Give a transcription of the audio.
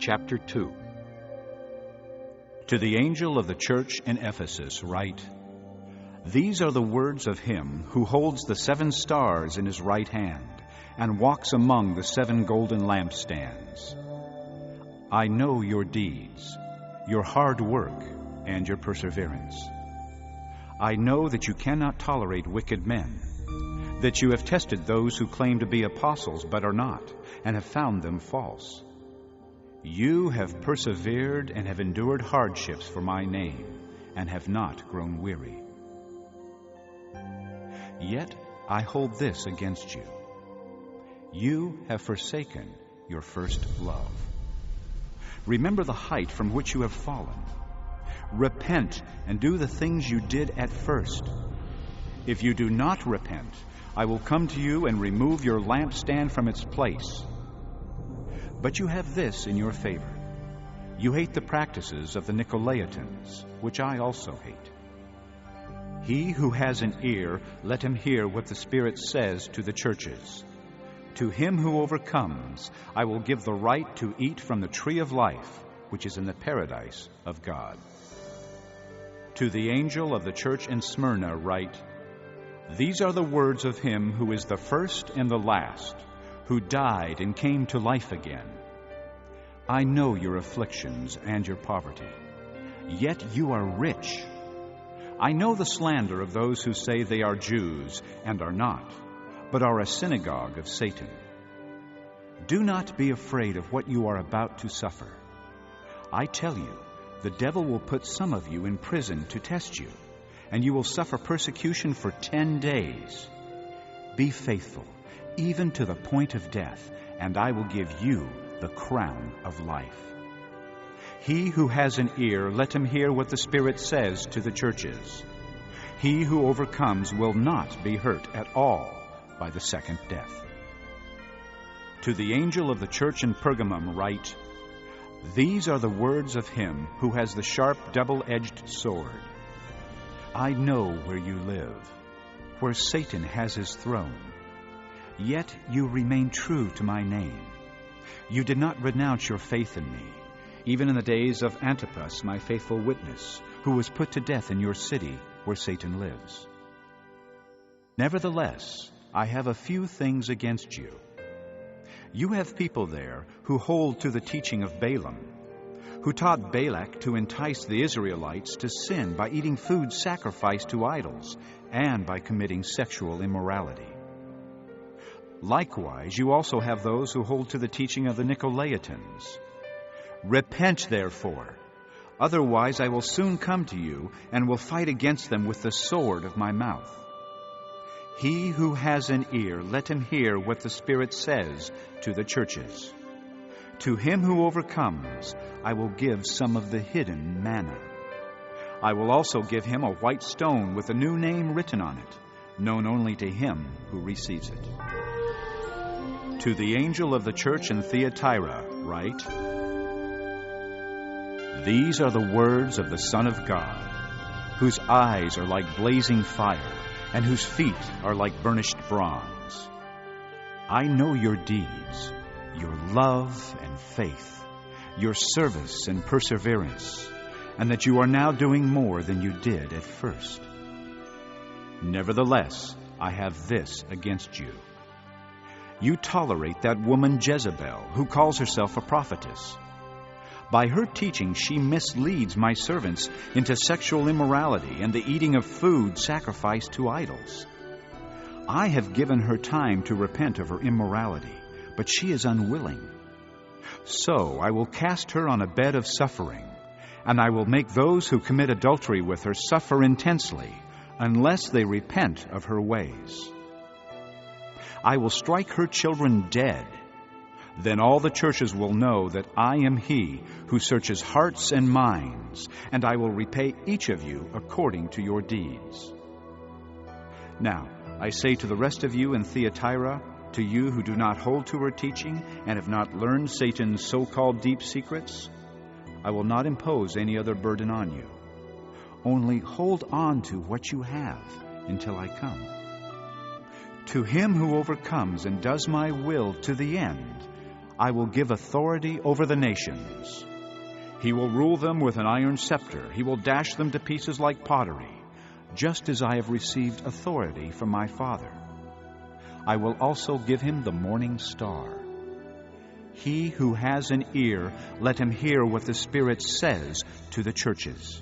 Chapter 2. To the angel of the church in Ephesus write, These are the words of him who holds the 7 stars in his right hand and walks among the 7 golden lampstands. I know your deeds, your hard work, and your perseverance. I know that you cannot tolerate wicked men, that you have tested those who claim to be apostles but are not, and have found them false. You have persevered and have endured hardships for my name, and have not grown weary. Yet I hold this against you. You have forsaken your first love. Remember the height from which you have fallen. Repent and do the things you did at first. If you do not repent, I will come to you and remove your lampstand from its place. But you have this in your favor. You hate the practices of the Nicolaitans, which I also hate. He who has an ear, let him hear what the Spirit says to the churches. To him who overcomes, I will give the right to eat from the tree of life, which is in the paradise of God. To the angel of the church in Smyrna write, These are the words of him who is the first and the last, who died and came to life again. I know your afflictions and your poverty, yet you are rich. I know the slander of those who say they are Jews and are not, but are a synagogue of Satan. Do not be afraid of what you are about to suffer. I tell you, the devil will put some of you in prison to test you, and you will suffer persecution for 10 days. Be faithful, even to the point of death, and I will give you the crown of life. He who has an ear, let him hear what the Spirit says to the churches. He who overcomes will not be hurt at all by the second death. To the angel of the church in Pergamum write, These are the words of him who has the sharp double-edged sword. I know where you live, where Satan has his throne. Yet you remain true to my name. You did not renounce your faith in me, even in the days of Antipas, my faithful witness, who was put to death in your city where Satan lives. Nevertheless, I have a few things against you. You have people there who hold to the teaching of Balaam, who taught Balak to entice the Israelites to sin by eating food sacrificed to idols and by committing sexual immorality. Likewise, you also have those who hold to the teaching of the Nicolaitans. Repent, therefore, otherwise I will soon come to you and will fight against them with the sword of my mouth. He who has an ear, let him hear what the Spirit says to the churches. To him who overcomes, I will give some of the hidden manna. I will also give him a white stone with a new name written on it, known only to him who receives it. To the angel of the church in Thyatira write, These are the words of the Son of God, whose eyes are like blazing fire, and whose feet are like burnished bronze. I know your deeds, your love and faith, your service and perseverance, and that you are now doing more than you did at first. Nevertheless, I have this against you. You tolerate that woman Jezebel, who calls herself a prophetess. By her teaching, she misleads my servants into sexual immorality and the eating of food sacrificed to idols. I have given her time to repent of her immorality, but she is unwilling. So I will cast her on a bed of suffering, and I will make those who commit adultery with her suffer intensely, unless they repent of her ways. I will strike her children dead. Then all the churches will know that I am he who searches hearts and minds, and I will repay each of you according to your deeds. Now, I say to the rest of you in Thyatira, to you who do not hold to her teaching and have not learned Satan's so-called deep secrets, I will not impose any other burden on you. Only hold on to what you have until I come. To him who overcomes and does my will to the end, I will give authority over the nations. He will rule them with an iron scepter. He will dash them to pieces like pottery, just as I have received authority from my Father. I will also give him the morning star. He who has an ear, let him hear what the Spirit says to the churches.